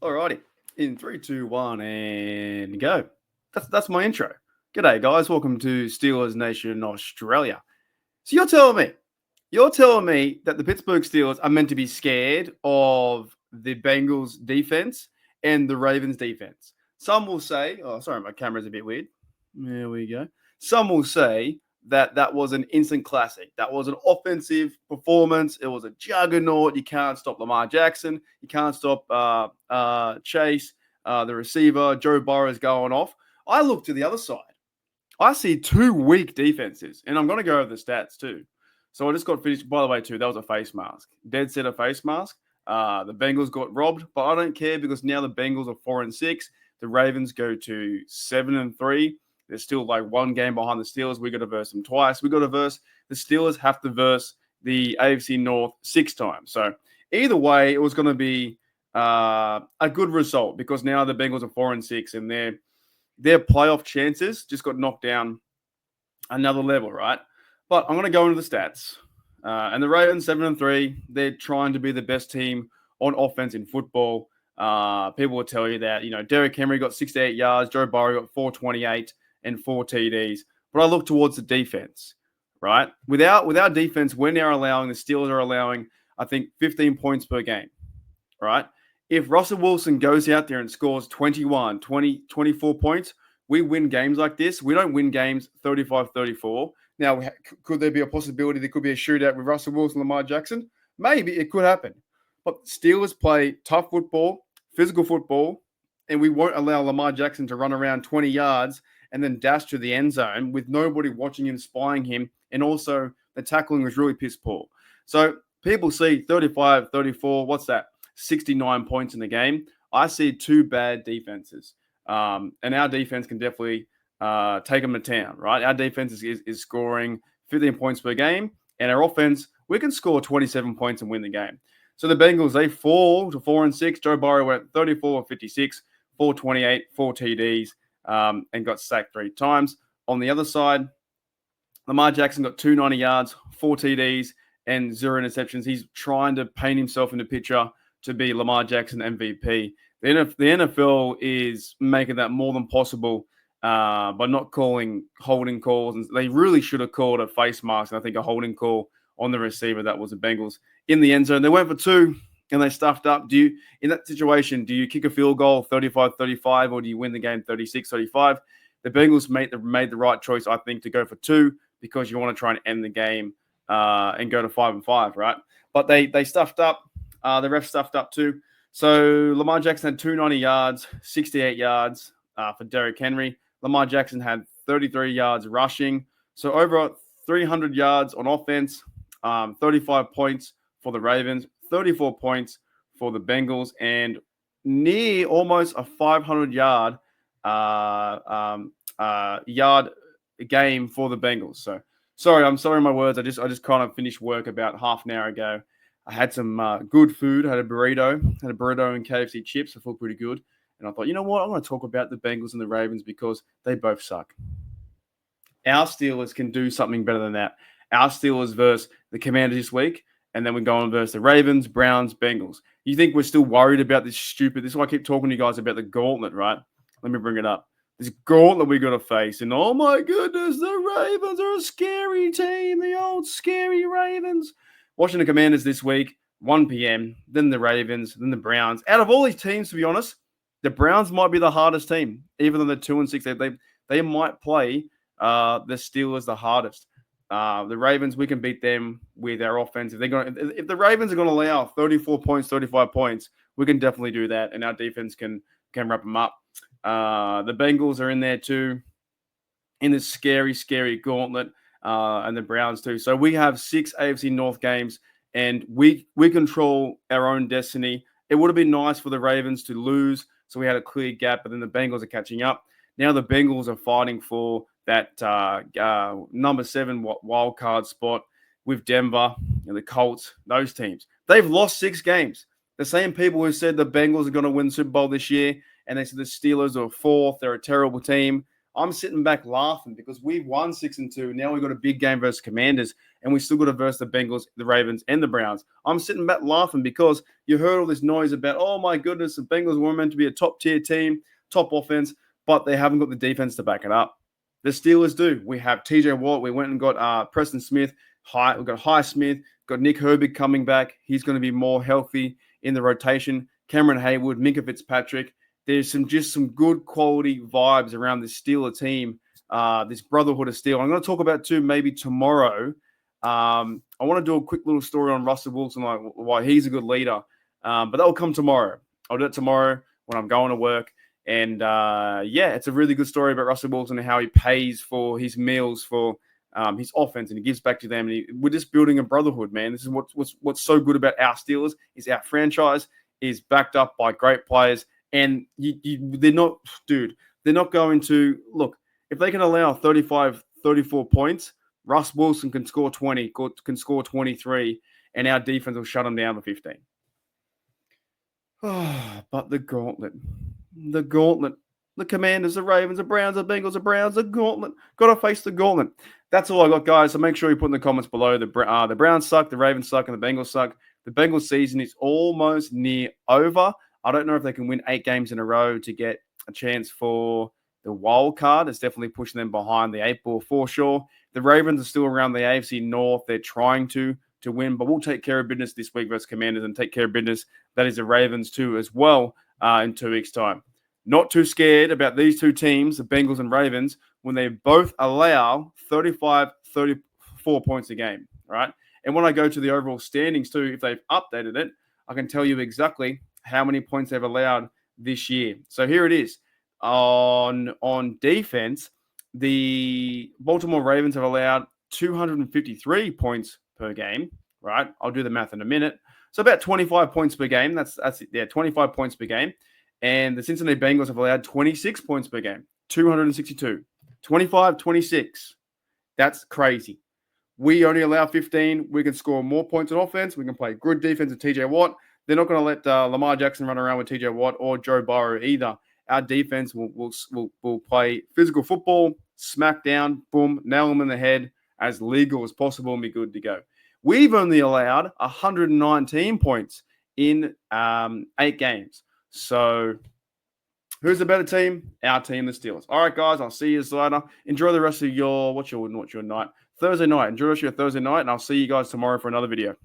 Alrighty. In three, two, one, and go. That's my intro. G'day, guys. Welcome to Steelers Nation Australia. So you're telling me that the Pittsburgh Steelers are meant to be scared of the Bengals defense and the Ravens defense. Some will say, oh, sorry, my camera's a bit weird. There we go. Some will say that was an instant classic. That was an offensive performance. It was a juggernaut. You can't stop Lamar Jackson. You can't stop Chase, the receiver. Joe Burrow's going off. I look to the other side. I see two weak defenses, and I'm going to go over the stats too. So I just got finished. By the way, too, that was a face mask. Dead set a face mask. The Bengals got robbed, but I don't care because now the Bengals are 4-6. The Ravens go to 7-3. They're still like one game behind the Steelers. We got to verse them twice. We got to verse the Steelers. Have to verse the AFC North 6 times. So either way, it was going to be a good result because now the Bengals are 4-6 and their playoff chances just got knocked down another level, right? But I'm going to go into the stats. And the Ravens, 7-3, they're trying to be the best team on offense in football. People will tell you that, Derrick Henry got 68 yards, Joe Burrow got 428 and 4 TDs. But I look towards the defense, right? Without defense, we're now allowing, the Steelers are allowing, I think, 15 points per game, right? If Russell Wilson goes out there and scores 21, 20, 24 points, we win games like this. We don't win games 35-34. Now, could there be a possibility there could be a shootout with Russell Wilson and Lamar Jackson? Maybe it could happen. But Steelers play tough football, physical football, and we won't allow Lamar Jackson to run around 20 yards and then dash to the end zone with nobody watching him, spying him. And also, the tackling was really piss poor. So people see 35-34. What's that? 69 points in the game. I see two bad defenses. And our defense can definitely take them to town, right? Our defense is scoring 15 points per game, and our offense, we can score 27 points and win the game. So the Bengals, they fall to 4-6. Joe Burrow went 34-56, 428, 4 TDs, and got sacked 3 times. On the other side, Lamar Jackson got 290 yards, 4 TDs, and 0 interceptions. He's trying to paint himself in the picture to be Lamar Jackson MVP. The NFL is making that more than possible by not calling holding calls. And they really should have called a face mask, and I think a holding call on the receiver that was the Bengals in the end zone. They went for 2 and they stuffed up. In that situation, do you kick a field goal 35-35 or do you win the game 36-35? The Bengals made the right choice, I think, to go for 2 because you want to try and end the game and go to 5-5, right? But they stuffed up. The ref stuffed up too. So Lamar Jackson had 290 yards, 68 yards for Derrick Henry. Lamar Jackson had 33 yards rushing. So over 300 yards on offense, 35 points for the Ravens, 34 points for the Bengals, and near almost a 500-yard yard game for the Bengals. So I'm sorry my words. I just kind of finished work about half an hour ago. I had some good food. I had a burrito and KFC chips. I felt pretty good. And I thought, you know what? I want to talk about the Bengals and the Ravens because they both suck. Our Steelers can do something better than that. Our Steelers versus the Commanders this week, and then we go on versus the Ravens, Browns, Bengals. You think we're still worried about this stupid? This is why I keep talking to you guys about the gauntlet, right? Let me bring it up. This gauntlet we got to face, and oh my goodness, the Ravens are a scary team. The old scary Ravens. Watching the Commanders this week, 1 p.m., then the Ravens, then the Browns. Out of all these teams, to be honest, the Browns might be the hardest team, even though they're 2-6. They might play the Steelers the hardest. The Ravens, we can beat them with our offense. If the Ravens are going to allow 34 points, 35 points, we can definitely do that, and our defense can wrap them up. The Bengals are in there too, in this scary, scary gauntlet, and the Browns too. So we have 6 AFC North games, and we control our own destiny. It would have been nice for the Ravens to lose, so we had a clear gap, but then the Bengals are catching up. Now the Bengals are fighting for that number 7 wild card spot with Denver and the Colts, those teams. They've lost 6 games. The same people who said the Bengals are going to win the Super Bowl this year, and they said the Steelers are 4th, they're a terrible team. I'm sitting back laughing because we've won 6-2. Now we've got a big game versus Commanders, and we still got to verse the Bengals, the Ravens, and the Browns. I'm sitting back laughing because you heard all this noise about, oh my goodness, the Bengals were meant to be a top tier team, top offense, but they haven't got the defense to back it up. The Steelers do. We have TJ Watt. We went and got Preston Smith. We've got Highsmith. Got Nick Herbig coming back. He's going to be more healthy in the rotation. Cameron Haywood, Minka Fitzpatrick. There's some good quality vibes around this Steeler team, this brotherhood of Steel. I'm going to talk about too maybe tomorrow. I want to do a quick little story on Russell Wilson, like why he's a good leader. But that will come tomorrow. I'll do it tomorrow when I'm going to work. And it's a really good story about Russell Wilson and how he pays for his meals for his offense, and he gives back to them. And we're just building a brotherhood, man. This is what's so good about our Steelers is our franchise is backed up by great players. And they're not going to look, if they can allow 35, 34 points, Russ Wilson can score 20, can score 23, and our defense will shut them down for 15. But the gauntlet, the Commanders, the Ravens, the Browns, the Bengals, the Browns, the gauntlet. Got to face the gauntlet. That's all I got, guys. So make sure you put in the comments below. The Browns suck, the Ravens suck, and the Bengals suck. The Bengals season is almost near over. I don't know if they can win 8 games in a row to get a chance for the wild card. It's definitely pushing them behind the 8 ball for sure. The Ravens are still around the AFC North. They're trying to win, but we'll take care of business this week versus Commanders and take care of business. That is the Ravens too as well in 2 weeks' time. Not too scared about these two teams, the Bengals and Ravens, when they both allow 35, 34 points a game, right? And when I go to the overall standings too, if they've updated it, I can tell you exactly how many points they've allowed this year. So here it is. On defense, the Baltimore Ravens have allowed 253 points per game, right? I'll do the math in a minute. So about 25 points per game. That's 25 points per game. And the Cincinnati Bengals have allowed 26 points per game, 262. 25, 26. That's crazy. We only allow 15. We can score more points on offense. We can play good defense with TJ Watt. They're not going to let Lamar Jackson run around with TJ Watt or Joe Burrow either. Our defense will play physical football, smack down, boom, nail them in the head as legal as possible and be good to go. We've only allowed 119 points in 8 games. So who's the better team? Our team, the Steelers. All right, guys, I'll see you later. Enjoy the rest of your, what's your night? Thursday night. Enjoy the rest of your Thursday night, and I'll see you guys tomorrow for another video.